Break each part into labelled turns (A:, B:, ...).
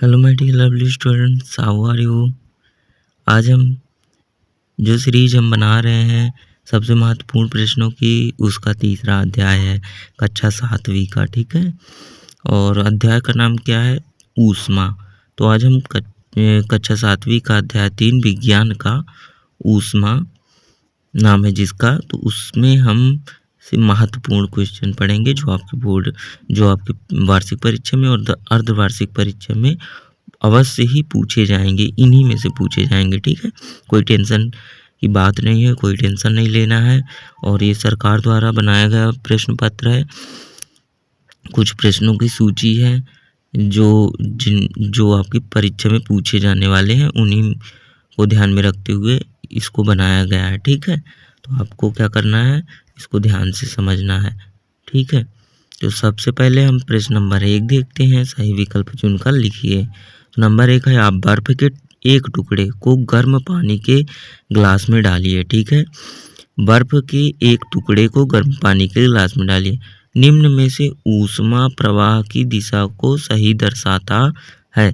A: Hello my dear lovely students, how are you. आज हम जो सीरीज हम बना रहे हैं सबसे महत्वपूर्ण प्रश्नों की, उसका तीसरा अध्याय है कक्षा 7वीं का। ठीक है, और अध्याय का नाम क्या है? ऊष्मा। तो आज हम कक्षा 7वीं का अध्याय 3 विज्ञान का ऊष्मा नाम है जिसका, तो उसमें हम से महत्वपूर्ण क्वेश्चन पढ़ेंगे जो आपकी वार्षिक परीक्षा में और अर्धवार्षिक परीक्षा में अवश्य ही पूछे जाएंगे। इन्हीं में से पूछे जाएंगे। ठीक है, कोई टेंशन की बात नहीं है, कोई टेंशन नहीं लेना है। और ये सरकार द्वारा बनाया गया प्रश्न पत्र है। कुछ प्रश्नों की सूची है जो आपकी परीक्षा में पूछे जाने वाले हैं, उन्हीं को ध्यान में रखते हुए इसको बनाया गया है। ठीक है, तो आपको क्या करना है, इसको ध्यान से समझना है। ठीक है, तो सबसे पहले हम प्रश्न नंबर 1 देखते हैं। सही विकल्प चुनकर लिखिए। नंबर 1 है, आप बर्फ के एक टुकड़े को गर्म पानी के ग्लास में डालिए। ठीक है, बर्फ के एक टुकड़े को गर्म पानी के ग्लास में डालिए। निम्न में से ऊष्मा प्रवाह की दिशा को सही दर्शाता है।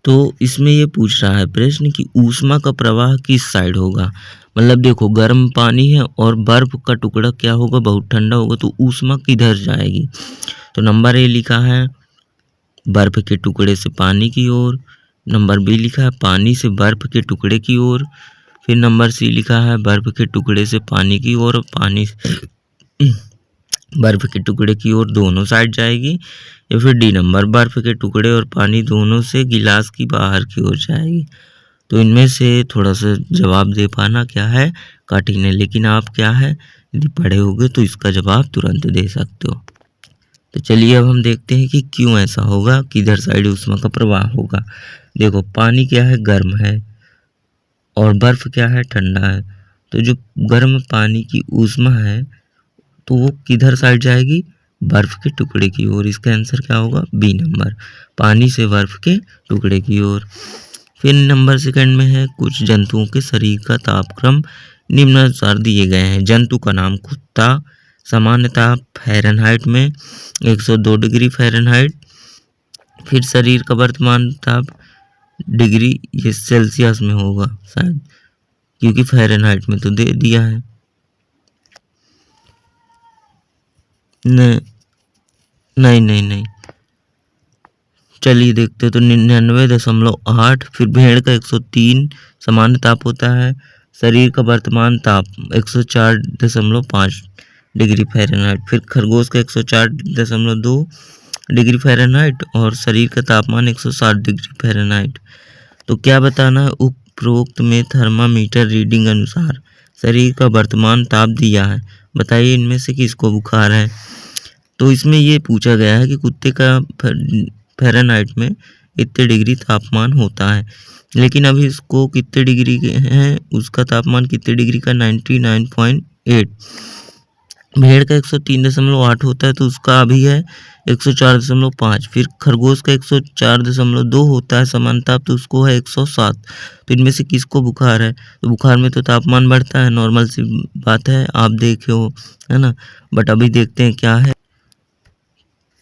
A: तो इसमें ये पूछ रहा है प्रश्न कि ऊष्मा का प्रवाह किस साइड होगा। मतलब देखो, गर्म पानी है और बर्फ का टुकड़ा क्या होगा, बहुत ठंडा होगा, तो ऊष्मा किधर जाएगी। तो नंबर ए लिखा है बर्फ के टुकड़े से पानी की ओर। नंबर बी लिखा है पानी से बर्फ के टुकड़े की ओर। फिर नंबर सी लिखा है बर्फ के टुकड़े से पानी की ओर और पानी बर्फ के टुकड़े की ओर दोनों साइड जाएगी। या फिर डी नंबर बर्फ के टुकड़े और पानी दोनों से गिलास की बाहर की ओर जाएगी। तो इनमें से थोड़ा सा जवाब दे पाना क्या है, कठिन है, लेकिन आप क्या है, यदि पढ़े होगे तो इसका जवाब तुरंत दे सकते हो। तो चलिए अब हम देखते हैं कि क्यों ऐसा होगा, किधर साइड ऊष्मा का प्रवाह होगा। देखो, पानी क्या है, गर्म है, और बर्फ क्या है, ठंडा है। तो जो गर्म पानी की ऊष्मा है तो वो किधर साइड जाएगी, बर्फ के टुकड़े की ओर। इसका आंसर क्या होगा, बी नंबर, पानी से बर्फ के टुकड़े की ओर। फिर नंबर सेकंड में है, कुछ जंतुओं के शरीर का तापक्रम निम्नानुसार दिए गए हैं। जंतु का नाम कुत्ता, सामान्य ताप फ़ारेनहाइट में 102 डिग्री फ़ारेनहाइट। फिर शरीर का वर्तमान ताप डिग्री, ये सेल्सियस में होगा शायद, क्योंकि फ़ारेनहाइट में तो दे दिया है। नहीं नहीं नहीं, चलिए देखते हैं। तो 99.8। फिर भेड़ का 103 सामान्य ताप होता है। शरीर का वर्तमान ताप 104.5 डिग्री फ़ारेनहाइट। फिर खरगोश का 104.2 डिग्री फ़ारेनहाइट और शरीर का तापमान 160 डिग्री फ़ारेनहाइट। तो क्या बताना है, उपरोक्त में थर्मामीटर रीडिंग अनुसार शरीर का वर्तमान ताप दिया है, बताइए इनमें से किसको बुखार है। तो इसमें ये पूछा गया है कि कुत्ते का फ़ारेनहाइट में कितने डिग्री तापमान होता है, लेकिन अभी इसको कितने डिग्री के हैं, उसका तापमान कितने डिग्री का, 99.8। भेड़ का 103.8 होता है तो उसका अभी है 104.5। फिर खरगोश का 104.2 होता है सामान्य ताप, तो उसको है 107। तो इनमें से किसको बुखार है। तो बुखार में तो तापमान बढ़ता है, नॉर्मल सी बात है, आप देखे हो, है ना। बट अभी देखते हैं क्या है।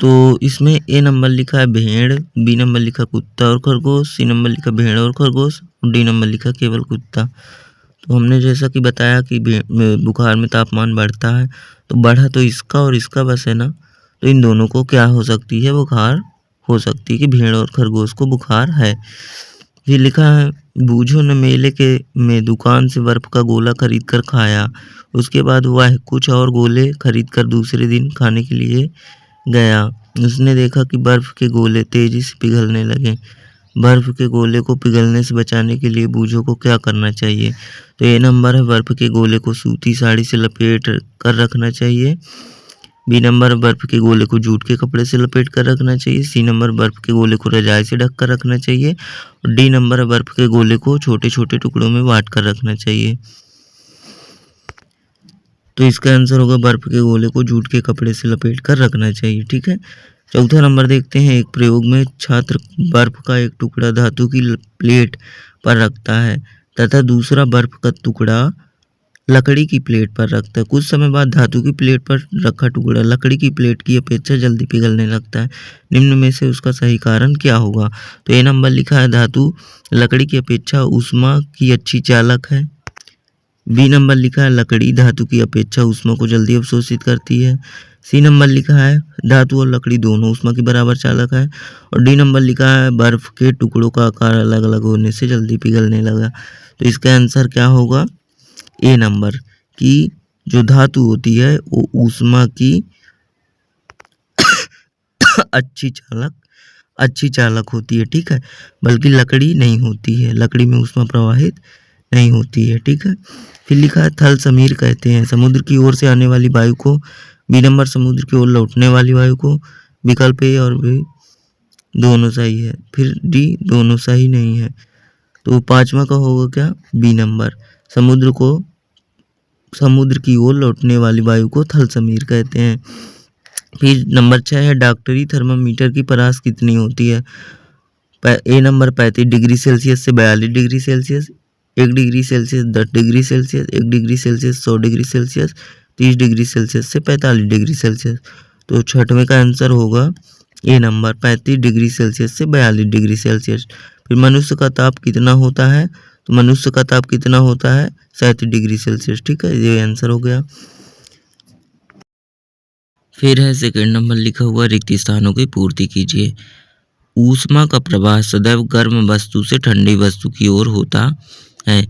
A: तो इसमें ए नंबर लिखा है भेड़, बी नंबर लिखा कुत्ता और खरगोश, सी नंबर लिखा भेड़ और खरगोश, और डी नंबर लिखा केवल कुत्ता। तो हमने जैसा कि बताया कि बुखार में तापमान बढ़ता है, तो बढ़ा तो इसका और इसका बस है ना, तो इन दोनों को क्या हो सकती है, बुखार हो सकती है कि भेड़ और खरगोश को बुखार है। ये लिखा है बूझो न मेले के में दुकान से बर्फ का गोला खरीद कर खाया, उसके बाद वह कुछ और गोले खरीद कर दूसरे दिन खाने के लिए गया। उसने देखा कि बर्फ के गोले तेजी से पिघलने लगे। बर्फ के गोले को पिघलने से बचाने के लिए बूझो को क्या करना चाहिए। तो ये नंबर है, बर्फ के गोले को सूती साड़ी से लपेट कर रखना चाहिए। बी नंबर, बर्फ के गोले को जूट के कपड़े से लपेट कर रखना चाहिए। सी नंबर, बर्फ के गोले को रजाई से ढक कर रखना चाहिए। और डी नंबर, बर्फ के गोले को छोटे छोटे टुकड़ों में बांट कर रखना चाहिए। तो इसका आंसर होगा बर्फ के गोले को जूट के कपड़े से लपेट कर रखना चाहिए। ठीक है, चौथा नंबर देखते हैं। एक प्रयोग में छात्र बर्फ का एक टुकड़ा धातु की प्लेट पर रखता है तथा दूसरा बर्फ का टुकड़ा लकड़ी की प्लेट पर रखता है। कुछ समय बाद धातु की प्लेट पर रखा टुकड़ा लकड़ी की प्लेट की अपेक्षा जल्दी पिघलने लगता है। निम्न में से उसका सही कारण क्या होगा? तो ए नंबर लिखा है धातु लकड़ी की अपेक्षा ऊष्मा की अच्छी चालक है। बी नंबर लिखा है लकड़ी धातु की अपेक्षा ऊष्मा को जल्दी अवशोषित करती है। सी नंबर लिखा है धातु और लकड़ी दोनों ऊष्मा के बराबर चालक है। और डी नंबर लिखा है बर्फ के टुकड़ों का आकार अलग अलग होने से जल्दी पिघलने लगा। तो इसका आंसर क्या होगा? ए नंबर की जो धातु होती है वो ऊष्मा की अच्छी चालक होती है, ठीक है, बल्कि लकड़ी नहीं होती है। लकड़ी में ऊष्मा प्रवाहित नहीं होती है, ठीक है। फिर लिखा है थल समीर कहते हैं समुद्र की ओर से आने वाली वायु को। बी नंबर समुद्र की ओर लौटने वाली वायु को। विकल्प ए और बी दोनों सही है। फिर डी दोनों सही नहीं है। तो पांचवा का होगा क्या? बी नंबर समुद्र की ओर लौटने वाली वायु को थल समीर कहते हैं। फिर नंबर 6 है डॉक्टरी थर्मामीटर की परास कितनी होती है? ए नंबर 35 डिग्री सेल्सियस से 42 degree Celsius, 1 degree Celsius 10 degree Celsius, 1 degree Celsius 100 degree Celsius, 30 degree Celsius से 45 डिग्री सेल्सियस। तो छठवें का आंसर होगा ए नंबर 35 डिग्री सेल्सियस से 42 डिग्री सेल्सियस। फिर मनुष्य का ताप कितना होता है? तो मनुष्य का ताप कितना होता है? 37 डिग्री सेल्सियस, ठीक है, ये आंसर हो गया। फिर है सेकंड नंबर लिखा हुआ रिक्त स्थानों की पूर्ति कीजिए। ऊष्मा का प्रवाह सदैव गर्म वस्तु से ठंडी वस्तु की ओर होता है।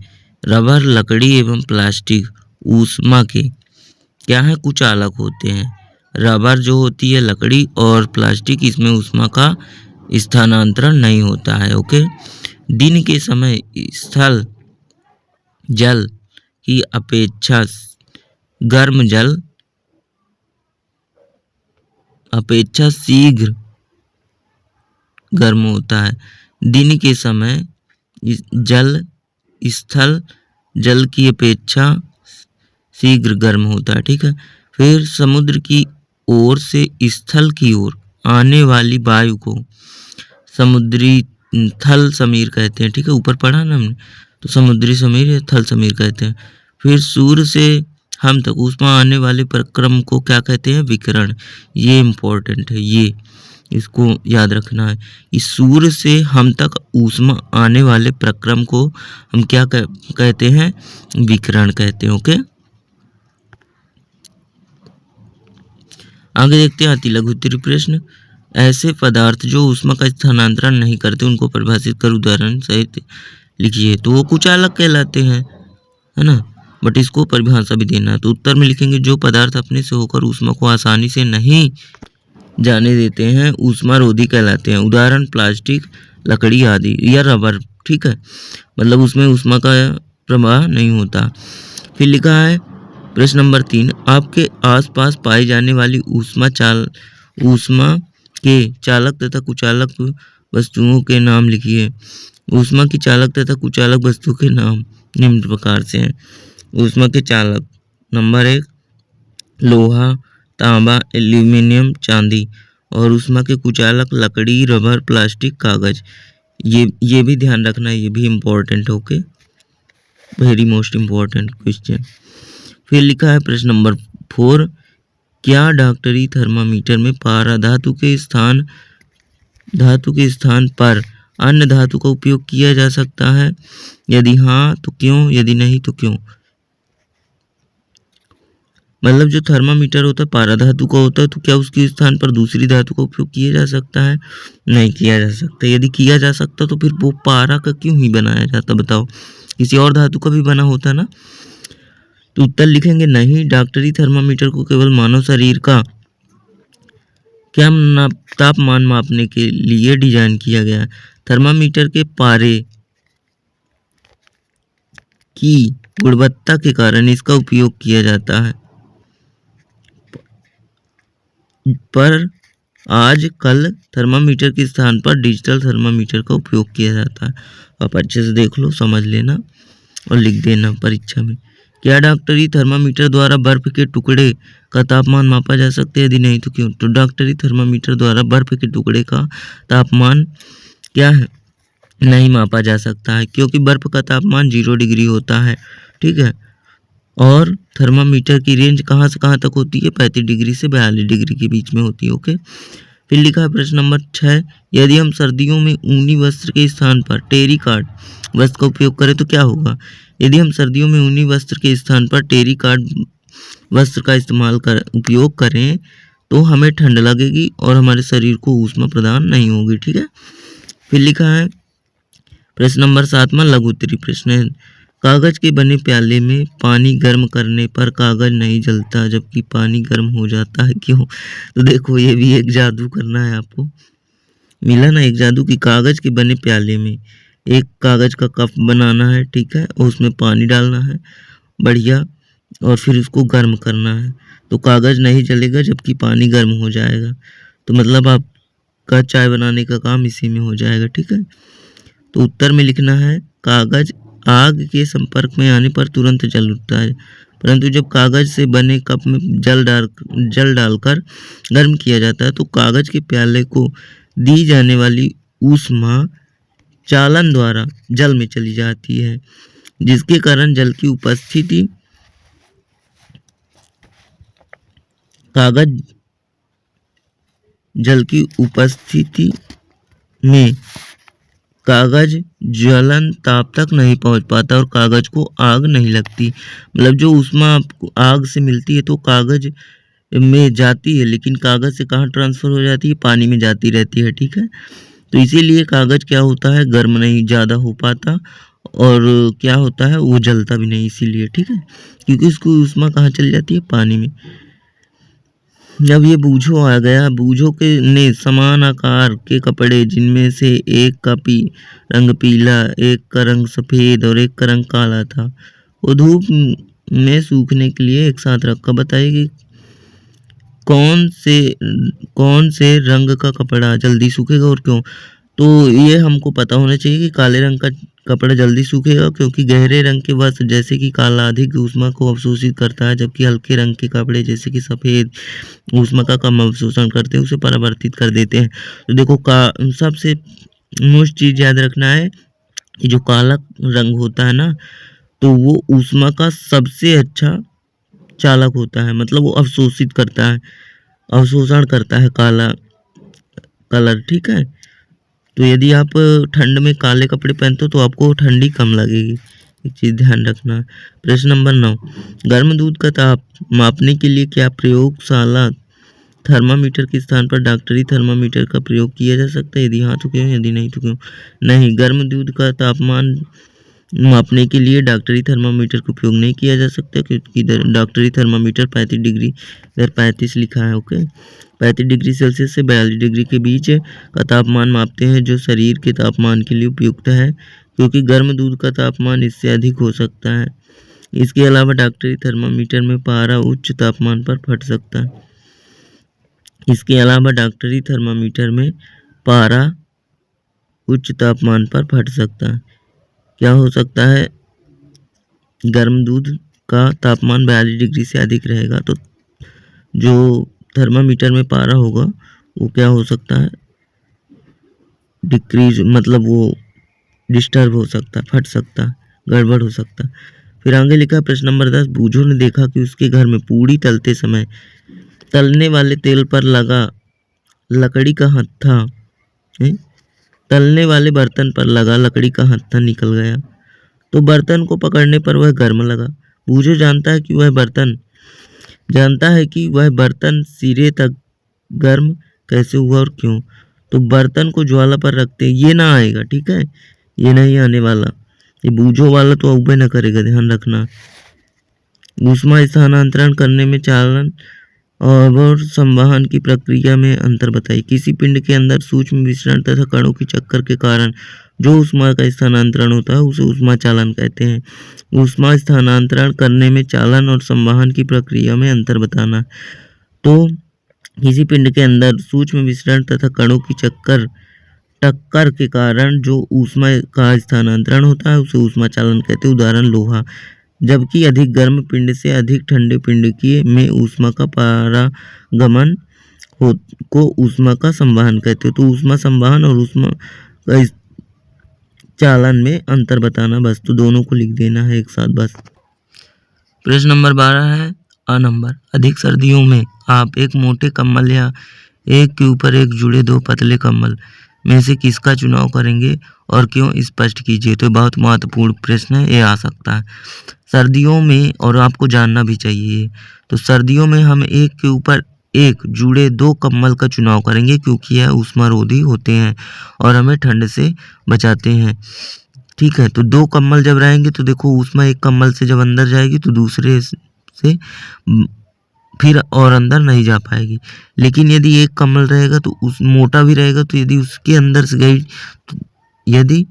A: रबर, लकड़ी एवं प्लास्टिक ऊष्मा के क्या है? कुचालक होते हैं। रबर जो होती है लकड़ी और प्लास्टिक इसमें ऊष्मा का स्थानांतरण नहीं होता है। ओके। दिन के समय स्थल जल की अपेक्षा गर्म जल शीघ्र गर्म होता है। दिन के समय जल स्थल जल की अपेक्षा शीघ्र गर्म होता है, ठीक है। फिर समुद्र की ओर से स्थल की ओर आने वाली वायु को समुद्री थल समीर कहते हैं, ठीक है, ऊपर पढ़ा ना हमने, तो समुद्री समीर या थल समीर कहते हैं। फिर सूर्य से हम तक ऊष्मा आने वाले प्रक्रम को क्या कहते हैं? विकिरण। ये इम्पोर्टेंट है, ये इसको याद रखना है। इस सूर्य से हम तक ऊष्मा आने वाले प्रक्रम को हम क्या कहते हैं? विकिरण कहते हैं। ओके। आगे देखते हैं अति लघु उत्तरीय प्रश्न। ऐसे पदार्थ जो ऊष्मा का स्थानांतरण नहीं करते उनको परिभाषित कर उदाहरण सहित लिखिए। तो वो कुचालक कहलाते हैं, है ना, बट इसको परिभाषा भी देना है। तो उत्तर में लिखेंगे जो पदार्थ अपने से होकर ऊष्मा को आसानी से नहीं जाने देते हैं ऊष्मारोधी कहलाते हैं। उदाहरण प्लास्टिक, लकड़ी आदि या रबर, ठीक है, मतलब उसमें ऊष्मा का प्रवाह नहीं होता। फिर लिखा है प्रश्न नंबर 3 आपके आसपास पाई जाने वाली ऊष्मा के चालक तथा कुचालक वस्तुओं के नाम लिखिए। ऊष्मा की चालक तथा कुचालक वस्तु के नाम निम्न प्रकार से हैं। ऊष्मा के चालक नंबर 1 लोहा, तांबा, एल्यूमिनियम, चांदी। और ऊष्मा के कुचालक लकड़ी, रबर, प्लास्टिक, कागज। ये भी ध्यान रखना, ये भी important, okay, very most important question. फिर लिखा है प्रश्न नंबर 4 क्या डॉक्टरी थर्मामीटर में पारा धातु के स्थान पर अन्य धातु का उपयोग किया जा सकता है? यदि हाँ तो क्यों? यदि नहीं तो क्यों? मतलब जो थर्मामीटर होता है पारा धातु का होता है, तो क्या उसके स्थान पर दूसरी धातु का उपयोग किया जा सकता है? नहीं किया जा सकता। यदि किया जा सकता तो फिर वो पारा का क्यों ही बनाया जाता? बताओ, किसी और धातु का भी बना होता ना। तो उत्तर लिखेंगे नहीं, डॉक्टरी थर्मामीटर को केवल मानव शरीर का क्या तापमान मापने के लिए डिजाइन किया गया है। थर्मामीटर के पारे की गुणवत्ता के कारण इसका उपयोग किया जाता है, पर आजकल थर्मामीटर के स्थान पर डिजिटल थर्मामीटर का उपयोग किया जाता है। आप अच्छे से देख लो, समझ लेना और लिख देना परीक्षा में। क्या डॉक्टरी थर्मामीटर द्वारा बर्फ के टुकड़े का तापमान मापा जा सकता है? यदि नहीं तो क्यों? तो डॉक्टरी थर्मामीटर द्वारा बर्फ के टुकड़े का तापमान क्या है? नहीं मापा जा सकता है, क्योंकि बर्फ का तापमान 0 डिग्री होता है, ठीक है, और थर्मामीटर की रेंज कहाँ से कहाँ तक होती है? 35 डिग्री से 42 डिग्री के बीच में होती है। ओके। फिर लिखा है प्रश्न नंबर 6, यदि हम सर्दियों में ऊनी वस्त्र के स्थान पर टेरिकॉट वस्त्र का उपयोग करें तो क्या होगा? यदि हम सर्दियों में ऊनी वस्त्र के स्थान पर टेरिकॉट वस्त्र का उपयोग करें तो हमें ठंड लगेगी और हमारे शरीर को ऊष्मा प्रदान नहीं होगी। ठीक है। फिर लिखा है प्रश्न नंबर 7 में लघु उत्तरीय प्रश्न है, कागज के बने प्याले में पानी गर्म करने पर कागज नहीं जलता जबकि पानी गर्म हो जाता है, क्यों? तो देखो ये भी एक जादू करना है आपको, मिला ना एक जादू की कागज के बने प्याले में एक कागज का कप बनाना है। ठीक है। और उसमें पानी डालना है बढ़िया, और फिर उसको गर्म करना है तो कागज नहीं जलेगा जबकि पानी गर्म हो जाएगा। तो मतलब आपका चाय बनाने का काम इसी में हो जाएगा। ठीक है। तो उत्तर में लिखना है कागज आग के संपर्क में आने पर तुरंत जल उठता है, परंतु जब कागज से बने कप में जल डालकर गर्म किया जाता है तो कागज के प्याले को दी जाने वाली ऊष्मा चालन द्वारा जल में चली जाती है, जिसके कारण जल की उपस्थिति में कागज ज्वलन ताप तक नहीं पहुंच पाता और कागज को आग नहीं लगती। मतलब जो ऊष्मा आपको आग से मिलती है तो कागज में जाती है, लेकिन कागज से कहाँ ट्रांसफर हो जाती है? पानी में जाती रहती है। ठीक है। तो इसीलिए कागज क्या होता है, गर्म नहीं ज़्यादा हो पाता और क्या होता है, वो जलता भी नहीं इसीलिए। ठीक है। क्योंकि उसकी ऊष्मा कहाँ चली जाती है? पानी में। जब ये बूझो आ गया, बूझो के ने समान आकार के कपड़े जिनमें से एक का रंग पीला, एक का रंग सफ़ेद और एक का रंग काला था, वो धूप में सूखने के लिए एक साथ रखा। बताइए कि कौन से रंग का कपड़ा जल्दी सूखेगा और क्यों? तो ये हमको पता होना चाहिए कि काले रंग का कपड़ा जल्दी सूखेगा क्योंकि गहरे रंग के वस्त्र जैसे कि काला अधिक ऊष्मा को अवशोषित करता है, जबकि हल्के रंग के कपड़े जैसे कि सफ़ेद ऊष्मा का कम अवशोषण करते हैं, उसे परावर्तित कर देते हैं। तो देखो सबसे मोस्ट चीज़ याद रखना है कि जो काला रंग होता है ना, तो वो ऊष्मा का सबसे अच्छा चालक होता है, मतलब वो अवशोषित करता है, अवशोषण करता है काला कलर। ठीक है। तो यदि आप ठंड में काले कपड़े पहनते हो तो आपको ठंडी कम लगेगी, एक चीज़ ध्यान रखना। प्रश्न नंबर 9, गर्म दूध का ताप मापने के लिए क्या प्रयोगशाला थर्मामीटर के स्थान पर डॉक्टरी थर्मामीटर का प्रयोग किया जा सकता है? यदि हाँ तो क्यों? यदि नहीं तो क्यों? नहीं, गर्म दूध का तापमान मापने के लिए डॉक्टरी थर्मामीटर का उपयोग नहीं किया जा सकता क्योंकि डॉक्टरी थर्मामीटर 35 डिग्री इधर 35 लिखा है। ओके। 35 डिग्री सेल्सियस से 42 डिग्री के बीच का तापमान मापते हैं, जो शरीर के तापमान के लिए उपयुक्त है, क्योंकि गर्म दूध का तापमान इससे अधिक हो सकता है। इसके अलावा डॉक्टरी थर्मामीटर में पारा उच्च तापमान पर फट सकता है। इसके अलावा डॉक्टरी थर्मामीटर में पारा उच्च तापमान पर फट सकता है। क्या हो सकता है? गर्म दूध का तापमान 42 डिग्री से अधिक रहेगा तो जो थर्मामीटर में पारा होगा वो क्या हो सकता है? डिक्रीज, मतलब वो डिस्टर्ब हो सकता है, फट सकता है, गड़बड़ हो सकता है। फिर आगे लिखा प्रश्न नंबर 10, बूझो ने देखा कि उसके घर में पूड़ी तलते समय तलने वाले तेल पर लगा लकड़ी का हत्था तलने वाले बर्तन पर लगा लकड़ी का हत्था निकल गया, तो बर्तन को पकड़ने पर वह गर्म लगा। बूझो जानता है कि वह बर्तन सिरे तक गर्म कैसे हुआ और क्यों? तो बर्तन को ज्वाला पर रखते ये ना आएगा। ठीक है। ये नहीं आने वाला, ये बूझो वाला तो उबे ना करेगा, ध्यान रखना। ऊष्मा स्थानांतरण करने में चालन और संवहन की प्रक्रिया में अंतर बताइए। किसी पिंड के अंदर सूक्ष्म विसरण तथा कणों की चक्कर के कारण जो ऊष्मा का स्थानांतरण होता है उसे ऊष्मा चालन कहते हैं। ऊष्मा स्थानांतरण करने में चालन और संवहन की प्रक्रिया में अंतर बताना। तो किसी पिंड के अंदर सूक्ष्म विसरण तथा कणों की टक्कर के कारण जो ऊष्मा का स्थानांतरण होता है उसे ऊष्मा चालन कहते हैं। उदाहरण लोहा। जबकि अधिक गर्म पिंड से अधिक ठंडे पिंड की में ऊष्मा का पारागमन को ऊष्मा का संवहन कहते हैं। तो ऊष्मा संवहन और ऊष्मा का चालन में अंतर बताना, बस। तो दोनों को लिख देना है एक साथ, बस। प्रश्न नंबर 12 है अ नंबर। अधिक सर्दियों में आप एक मोटे कंबल या एक के ऊपर एक जुड़े दो पतले कंबल में से किसका चुनाव करेंगे और क्यों, स्पष्ट कीजिए। तो बहुत महत्वपूर्ण प्रश्न है, ये आ सकता है सर्दियों में और आपको जानना भी चाहिए। तो सर्दियों में हम एक के ऊपर एक जुड़े दो कंबल का चुनाव करेंगे क्योंकि यह ऊष्मारोधी होते हैं और हमें ठंड से बचाते हैं। ठीक है, तो दो कंबल जब रहेंगे तो देखो ऊष्मा एक कंबल से जब अंदर जाएगी तो दूसरे से फिर और अंदर नहीं जा पाएगी। लेकिन यदि एक कंबल रहेगा तो उस मोटा भी रहेगा तो यदि उसके अंदर से गई तो यदि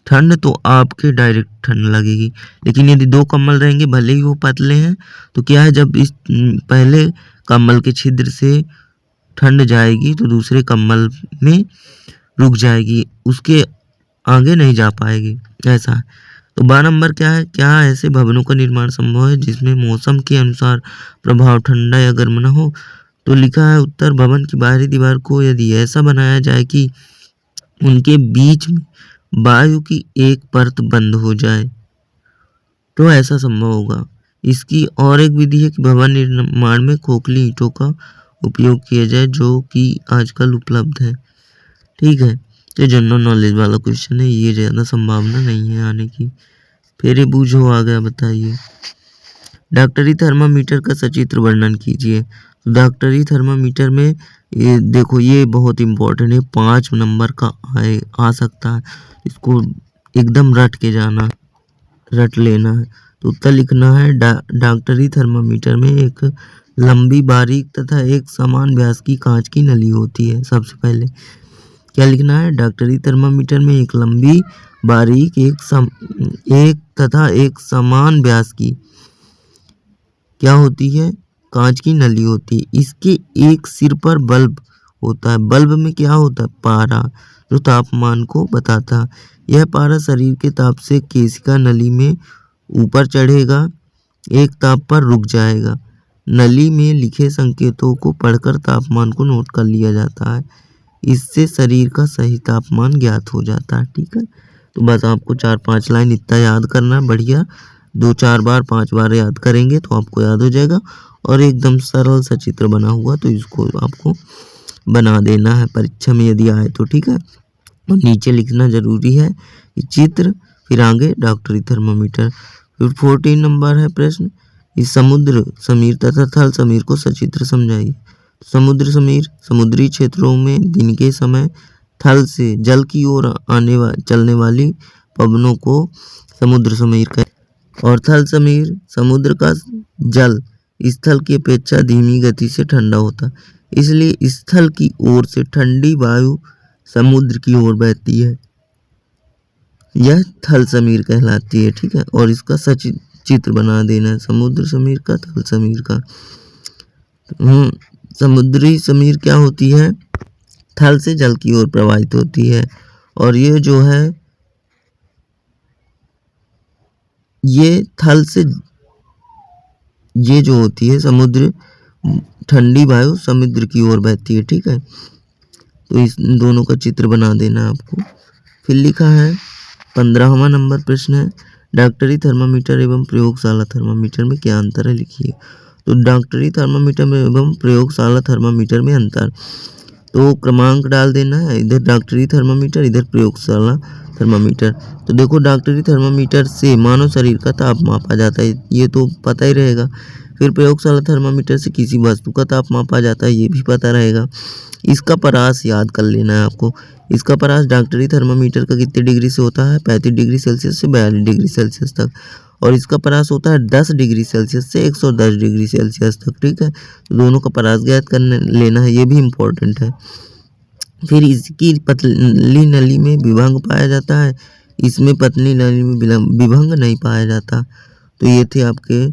A: ठंड तो आपके डायरेक्ट ठंड लगेगी। लेकिन यदि दो कंबल रहेंगे भले ही वो पतले हैं तो क्या है, जब इस पहले कंबल के छिद्र से ठंड जाएगी तो दूसरे कंबल में रुक जाएगी, उसके आगे नहीं जा पाएगी, ऐसा है। तो 12 नंबर क्या है, क्या ऐसे भवनों का निर्माण संभव है जिसमें मौसम के अनुसार प्रभाव ठंडा या गर्म न हो। तो लिखा है उत्तर, भवन की बाहरी दीवार को यदि ऐसा बनाया जाए कि उनके बीच में वायु की एक परत बंद हो जाए तो ऐसा संभव होगा। इसकी और एक विधि है कि भवन निर्माण में खोखली ईंटों का उपयोग किया जाए जो कि आजकल उपलब्ध है। ठीक है, तो जनरल नॉलेज वाला क्वेश्चन है, ये ज़्यादा संभावना नहीं है आने की। फिर ये बूझो आ गया, बताइए। डॉक्टरी थर्मामीटर का सचित्र वर्णन कीजिए। डॉक्टरी थर्मामीटर में ये देखो, ये बहुत इम्पोर्टेंट है, 5 नंबर का आ सकता है, इसको एकदम रट लेना है। तो उत्तर लिखना है डॉक्टरी थर्मामीटर में एक लंबी बारीक तथा एक समान व्यास की कांच की नली होती है। सबसे पहले क्या लिखना है, डॉक्टरी थर्मामीटर में एक लंबी बारीक एक समान व्यास की क्या होती है, कांच की नली होती है। इसके एक सिर पर बल्ब होता है। बल्ब में क्या होता है, पारा, जो तापमान को बताता है। यह पारा शरीर के ताप से केशिका नली में ऊपर चढ़ेगा, एक ताप पर रुक जाएगा। नली में लिखे संकेतों को पढ़कर तापमान को नोट कर लिया जाता है। इससे शरीर का सही तापमान ज्ञात हो जाता है। ठीक है, तो बस आपको 4-5 लाइन इतना याद करना है, बढ़िया 2-4 बार 5 बार याद करेंगे तो आपको याद हो जाएगा। और एकदम सरल सा चित्र बना हुआ तो इसको आपको बना देना है परीक्षा में यदि आए तो। ठीक है, और नीचे लिखना जरूरी है कि चित्र, फिर आगे डॉक्टरी थर्मामीटर। फिर 14 नंबर है प्रश्न, इस समुद्र समीर तथा थल समीर को सचित्र समझाइए। समुद्र समीर समुद्री क्षेत्रों में दिन के समय थल से जल की ओर चलने वाली पवनों को समुद्र समीर कहते हैं। और थल समीर समुद्र का जल स्थल की अपेक्षा धीमी गति से ठंडा होता, इसलिए स्थल की ओर से ठंडी वायु समुद्र की ओर बहती है, यह थल समीर कहलाती है। ठीक है, और इसका चित्र बना देना है, समुद्र समीर का, थल समीर का। समुद्री समीर क्या होती है, थल से जल की ओर प्रवाहित होती है। और ये जो है, ये थल से ये जो होती है समुद्र, ठंडी वायु समुद्र की ओर बहती है। ठीक है, तो इस दोनों का चित्र बना देना है आपको। फिर लिखा है 15वां नंबर प्रश्न है, डॉक्टरी थर्मामीटर एवं प्रयोगशाला थर्मामीटर में क्या अंतर है, लिखिए। तो डॉक्टरी थर्मामीटर में एवं प्रयोगशाला थर्मामीटर में अंतर, तो क्रमांक डाल देना है, इधर डॉक्टरी थर्मामीटर, इधर प्रयोगशाला थर्मामीटर। तो देखो, डॉक्टरी थर्मामीटर से मानव शरीर का ताप मापा जाता है, ये तो पता ही रहेगा। फिर प्रयोगशाला थर्मामीटर से किसी वस्तु का ताप मापा जाता है, ये भी पता रहेगा। इसका परास याद कर लेना है आपको। इसका परास डॉक्टरी थर्मामीटर का कितने डिग्री से होता है, 35 डिग्री सेल्सियस से 42 डिग्री सेल्सियस तक। और इसका परास होता है 10 डिग्री सेल्सियस से 110 डिग्री सेल्सियस तक। ठीक है, तो दोनों का परास ज्ञात करने लेना है, ये भी इम्पोर्टेंट है। फिर इसकी पतली नली में विभंग पाया जाता है, इसमें पतली नली में विभंग नहीं पाया जाता। तो ये थे आपके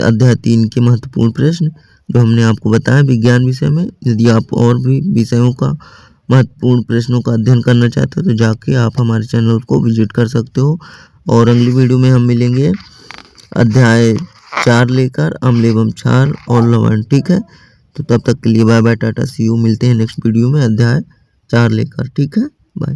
A: अध्याय 3 के महत्वपूर्ण प्रश्न जो हमने आपको बताया विज्ञान विषय में। यदि आप और भी विषयों का महत्वपूर्ण प्रश्नों का अध्ययन करना चाहते हो तो जाके आप हमारे चैनल को विजिट कर सकते हो। और अगली वीडियो में हम मिलेंगे अध्याय 4 लेकर, अम्ल एवं क्षार और लवण। ठीक है, तो तब तक के लिए bye bye, tata, see you. मिलते हैं नेक्स्ट वीडियो में अध्याय 4 लेकर। ठीक है, बाय।